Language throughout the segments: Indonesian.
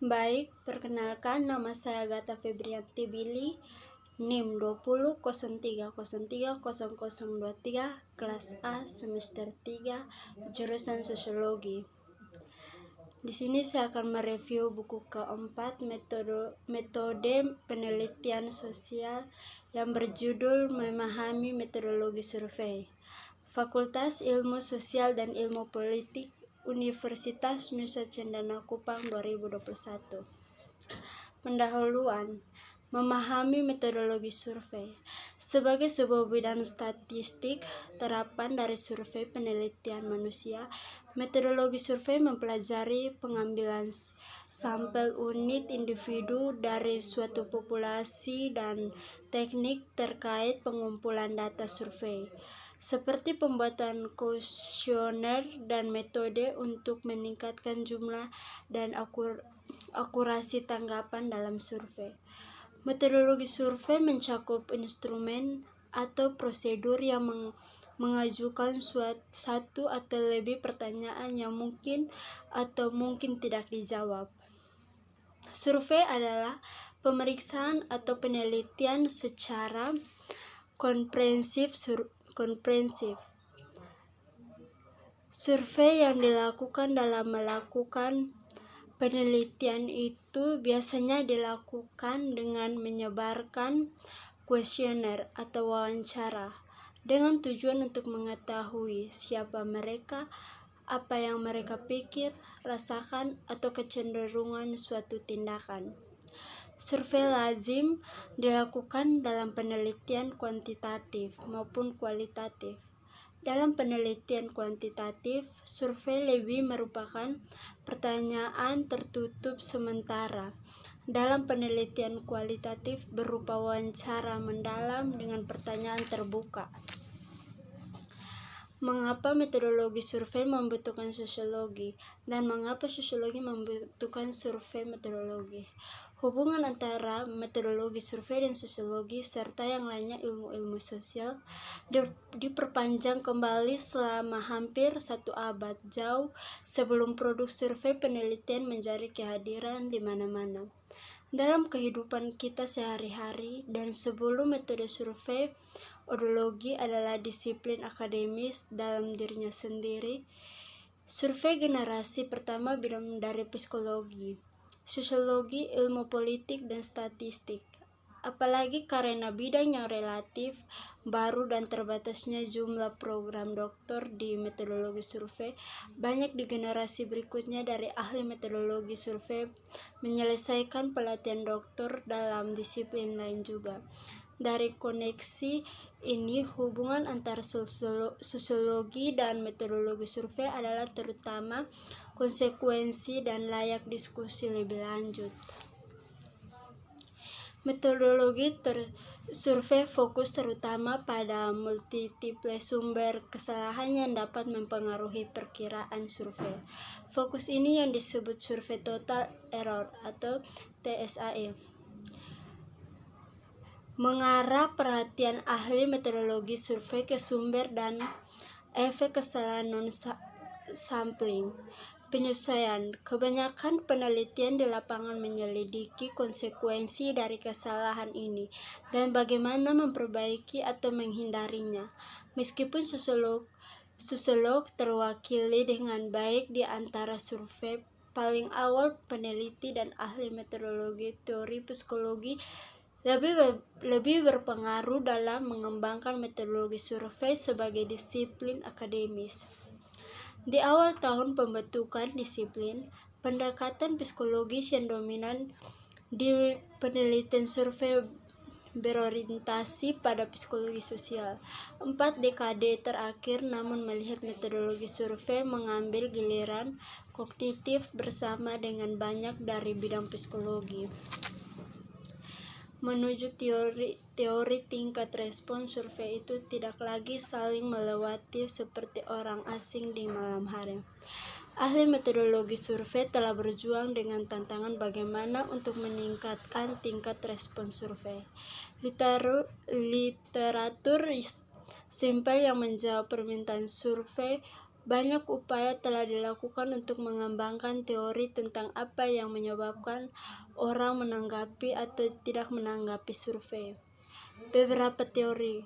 Baik, perkenalkan nama saya Agatha Febrianti Billy, NIM 2003030023, kelas A, semester 3, jurusan Sosiologi. Di sini saya akan mereview buku keempat, metode penelitian sosial yang berjudul Memahami Metodologi Survei. Fakultas Ilmu Sosial dan Ilmu Politik, Universitas Nusa Cendana Kupang 2021. Pendahuluan. Memahami metodologi survei. Sebagai sebuah bidang statistik, terapan dari survei penelitian manusia, metodologi survei mempelajari pengambilan sampel unit individu dari suatu populasi dan teknik terkait pengumpulan data survei, seperti pembuatan kuesioner dan metode untuk meningkatkan jumlah dan akurasi tanggapan dalam survei. Metodologi survei mencakup instrumen atau prosedur yang mengajukan satu atau lebih pertanyaan yang mungkin atau mungkin tidak dijawab. Survei adalah pemeriksaan atau penelitian secara komprehensif. Survei yang dilakukan dalam melakukan penelitian itu biasanya dilakukan dengan menyebarkan kuesioner atau wawancara dengan tujuan untuk mengetahui siapa mereka, apa yang mereka pikir, rasakan, atau kecenderungan suatu tindakan. Survei lazim dilakukan dalam penelitian kuantitatif maupun kualitatif. Dalam penelitian kuantitatif, survei lebih merupakan pertanyaan tertutup sementara. Dalam penelitian kualitatif berupa wawancara mendalam dengan pertanyaan terbuka. Mengapa metodologi survei membutuhkan sosiologi, dan mengapa sosiologi membutuhkan survei metodologi? Hubungan antara metodologi survei dan sosiologi serta yang lainnya ilmu-ilmu sosial diperpanjang kembali selama hampir 1 abad, jauh sebelum produk survei penelitian menjadi kehadiran di mana-mana dalam kehidupan kita sehari-hari. Dan sebelum metode survei, odologi adalah disiplin akademis dalam dirinya sendiri. Survei generasi pertama bidang dari psikologi, sosiologi, ilmu politik, dan statistik. Apalagi karena bidang yang relatif baru dan terbatasnya jumlah program doktor di metodologi survei, banyak di generasi berikutnya dari ahli metodologi survei menyelesaikan pelatihan doktor dalam disiplin lain juga. Dari koneksi ini, hubungan antara sosiologi dan metodologi survei adalah terutama konsekuensi dan layak diskusi lebih lanjut. Metodologi survei fokus terutama pada multiple sumber kesalahan yang dapat mempengaruhi perkiraan survei. Fokus ini yang disebut survei total error atau TSAE. Mengarah perhatian ahli metodologi survei ke sumber dan efek kesalahan non-sampling. Penyesuaian. Kebanyakan penelitian di lapangan menyelidiki konsekuensi dari kesalahan ini dan bagaimana memperbaiki atau menghindarinya. Meskipun sosiolog terwakili dengan baik di antara survei paling awal, peneliti dan ahli metodologi teori psikologi lebih berpengaruh dalam mengembangkan metodologi survei sebagai disiplin akademis. Di awal tahun pembentukan disiplin, pendekatan psikologis yang dominan di penelitian survei berorientasi pada psikologi sosial. 4 dekade terakhir namun melihat metodologi survei mengambil giliran kognitif bersama dengan banyak dari bidang psikologi. Menuju teori tingkat respons survei itu tidak lagi saling melewati seperti orang asing di malam hari. Ahli metodologi survei telah berjuang dengan tantangan bagaimana untuk meningkatkan tingkat respons survei. Literatur sampel yang menjawab permintaan survei Banyak upaya telah dilakukan untuk mengembangkan teori tentang apa yang menyebabkan orang menanggapi atau tidak menanggapi survei. Beberapa teori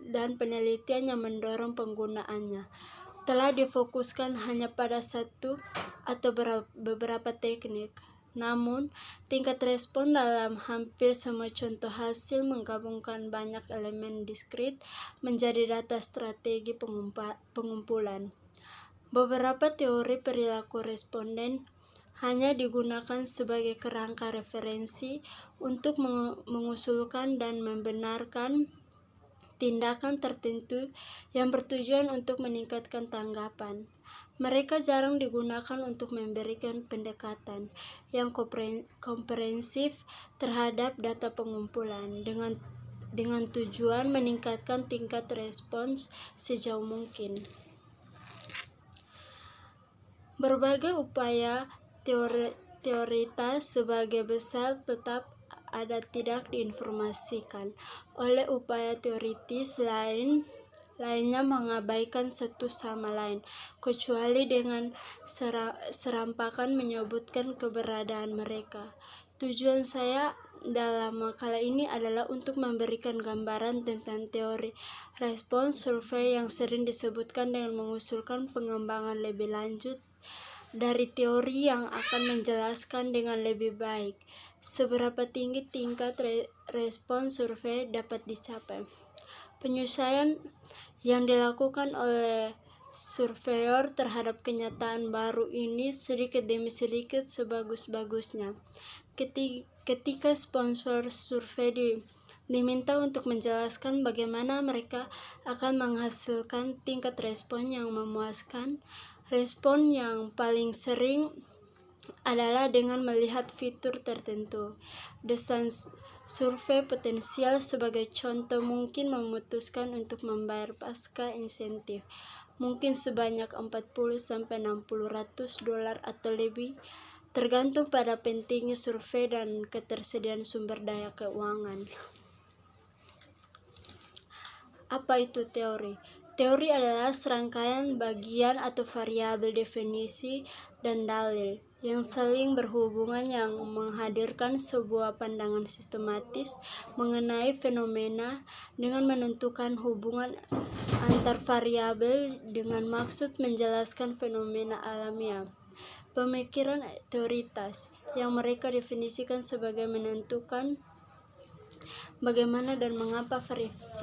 dan penelitian yang mendorong penggunaannya telah difokuskan hanya pada satu atau beberapa teknik. Namun, tingkat respon dalam hampir semua contoh hasil menggabungkan banyak elemen diskrit menjadi data strategi pengumpulan. Beberapa teori perilaku responden hanya digunakan sebagai kerangka referensi untuk mengusulkan dan membenarkan tindakan tertentu yang bertujuan untuk meningkatkan tanggapan. Mereka jarang digunakan untuk memberikan pendekatan yang komprehensif terhadap data pengumpulan dengan tujuan meningkatkan tingkat respons sejauh mungkin. Berbagai upaya teoritas sebagai besar tetap ada tidak diinformasikan oleh upaya teoritis lainnya mengabaikan satu sama lain, kecuali dengan serampakan menyebutkan keberadaan mereka. Tujuan saya dalam makalah ini adalah untuk memberikan gambaran tentang teori respons survei yang sering disebutkan dengan mengusulkan pengembangan lebih lanjut dari teori yang akan menjelaskan dengan lebih baik seberapa tinggi tingkat respons survei dapat dicapai. Penyesuaian yang dilakukan oleh surveyor terhadap kenyataan baru ini sedikit demi sedikit sebagus-bagusnya. Ketika sponsor survei diminta untuk menjelaskan bagaimana mereka akan menghasilkan tingkat respon yang memuaskan, respon yang paling sering adalah dengan melihat fitur tertentu. Desain survei potensial sebagai contoh mungkin memutuskan untuk membayar pasca insentif, mungkin sebanyak $40-60 atau lebih, tergantung pada pentingnya survei dan ketersediaan sumber daya keuangan. Apa itu teori? Teori adalah serangkaian bagian atau variabel definisi dan dalil yang saling berhubungan yang menghadirkan sebuah pandangan sistematis mengenai fenomena dengan menentukan hubungan antar variabel dengan maksud menjelaskan fenomena alamiah. Pemikiran teoritas yang mereka definisikan sebagai menentukan bagaimana dan mengapa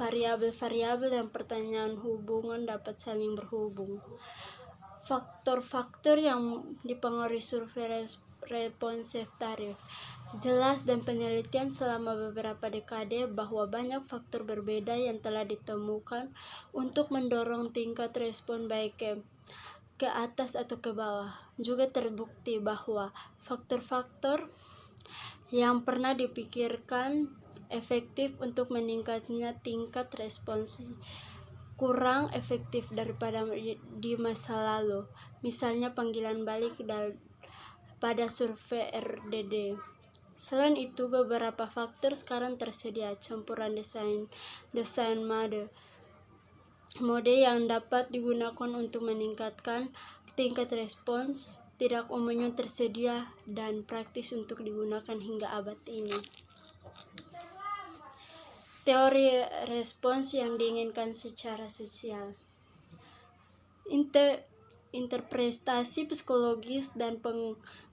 variabel-variabel yang pertanyaan hubungan dapat saling berhubung. Faktor-faktor yang dipengaruhi survei responsif tarif jelas dan penelitian selama beberapa dekade bahwa banyak faktor berbeda yang telah ditemukan untuk mendorong tingkat respon baik ke atas atau ke bawah. Juga terbukti bahwa faktor-faktor yang pernah dipikirkan efektif untuk meningkatnya tingkat respons kurang efektif daripada di masa lalu, misalnya panggilan balik pada survei RDD. Selain itu, beberapa faktor sekarang tersedia campuran desain mode yang dapat digunakan untuk meningkatkan tingkat respons tidak umumnya tersedia dan praktis untuk digunakan hingga abad ini. Teori respons yang diinginkan secara sosial. Interpretasi psikologis dan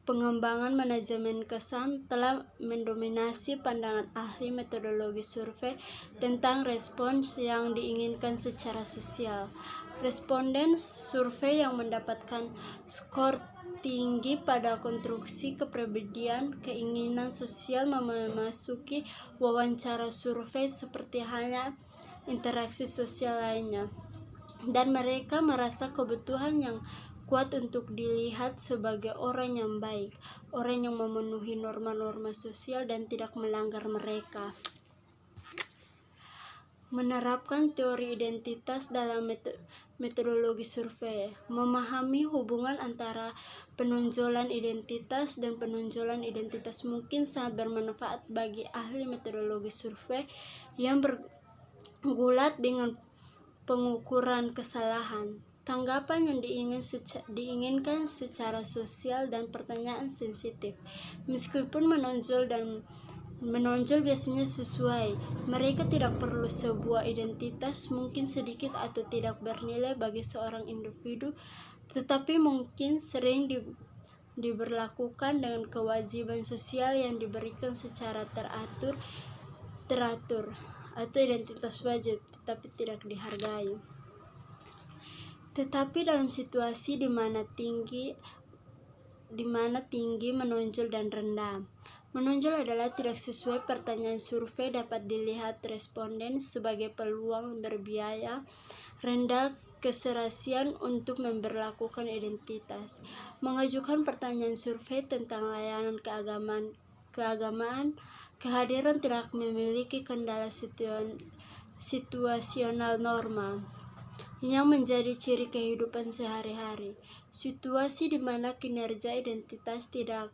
pengembangan manajemen kesan telah mendominasi pandangan ahli metodologi survei tentang respons yang diinginkan secara sosial. Responden survei yang mendapatkan skor tinggi pada konstruksi kepribadian keinginan sosial memasuki wawancara survei seperti halnya interaksi sosial lainnya, dan mereka merasa kebutuhan yang kuat untuk dilihat sebagai orang yang baik, orang yang memenuhi norma-norma sosial dan tidak melanggar mereka. Menerapkan teori identitas dalam metodologi survei. Memahami hubungan antara penonjolan identitas dan penonjolan identitas mungkin sangat bermanfaat bagi ahli metodologi survei yang bergulat dengan pengukuran kesalahan. tanggapan yang diinginkan secara sosial, dan pertanyaan sensitif. Meskipun menonjol biasanya sesuai, mereka tidak perlu sebuah identitas, mungkin sedikit atau tidak bernilai bagi seorang individu, tetapi mungkin sering diberlakukan dengan kewajiban sosial yang diberikan secara teratur, atau identitas wajib tetapi tidak dihargai. Tetapi dalam situasi di mana tinggi menonjol dan rendah. Menonjol adalah tidak sesuai pertanyaan survei, dapat dilihat responden sebagai peluang berbiaya rendah keserasian untuk memberlakukan identitas. Mengajukan pertanyaan survei tentang layanan keagamaan, kehadiran tidak memiliki kendala situasional normal yang menjadi ciri kehidupan sehari-hari. Situasi di mana kinerja identitas tidak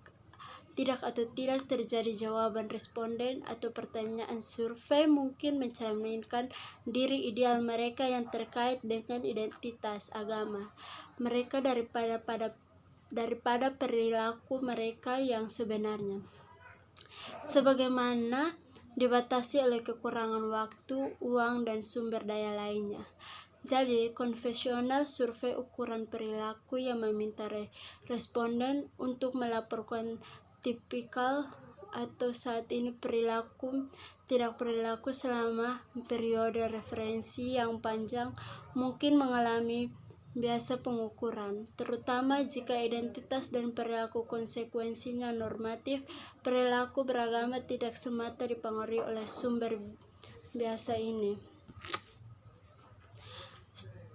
terjadi jawaban responden atau pertanyaan survei mungkin mencerminkan diri ideal mereka yang terkait dengan identitas agama mereka daripada perilaku mereka yang sebenarnya, sebagaimana dibatasi oleh kekurangan waktu, uang, dan sumber daya lainnya. Jadi, konvensional survei ukuran perilaku yang meminta responden untuk melaporkan tipikal atau saat ini tidak perilaku selama periode referensi yang panjang mungkin mengalami biasa pengukuran, terutama jika identitas dan perilaku konsekuensinya normatif. Perilaku beragama tidak semata dipengaruhi oleh sumber biasa ini.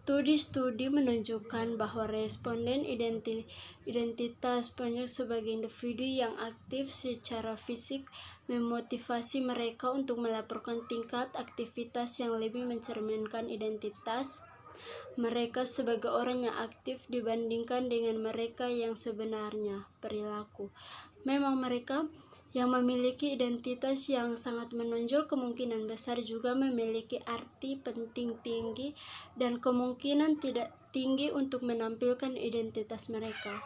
Studi menunjukkan bahwa responden identitas banyak sebagai individu yang aktif secara fisik memotivasi mereka untuk melaporkan tingkat aktivitas yang lebih mencerminkan identitas mereka sebagai orang yang aktif dibandingkan dengan mereka yang sebenarnya perilaku. Memang mereka yang memiliki identitas yang sangat menonjol kemungkinan besar juga memiliki arti penting tinggi dan kemungkinan tidak tinggi untuk menampilkan identitas mereka.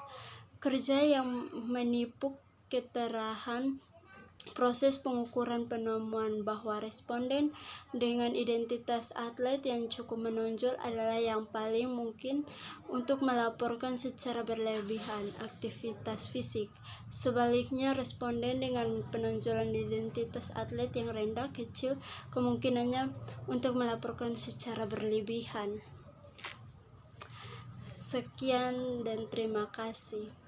Kerja yang menipu keterahan proses pengukuran penemuan bahwa responden dengan identitas atlet yang cukup menonjol adalah yang paling mungkin untuk melaporkan secara berlebihan aktivitas fisik. Sebaliknya, responden dengan penonjolan identitas atlet yang rendah kecil kemungkinannya untuk melaporkan secara berlebihan. Sekian dan terima kasih.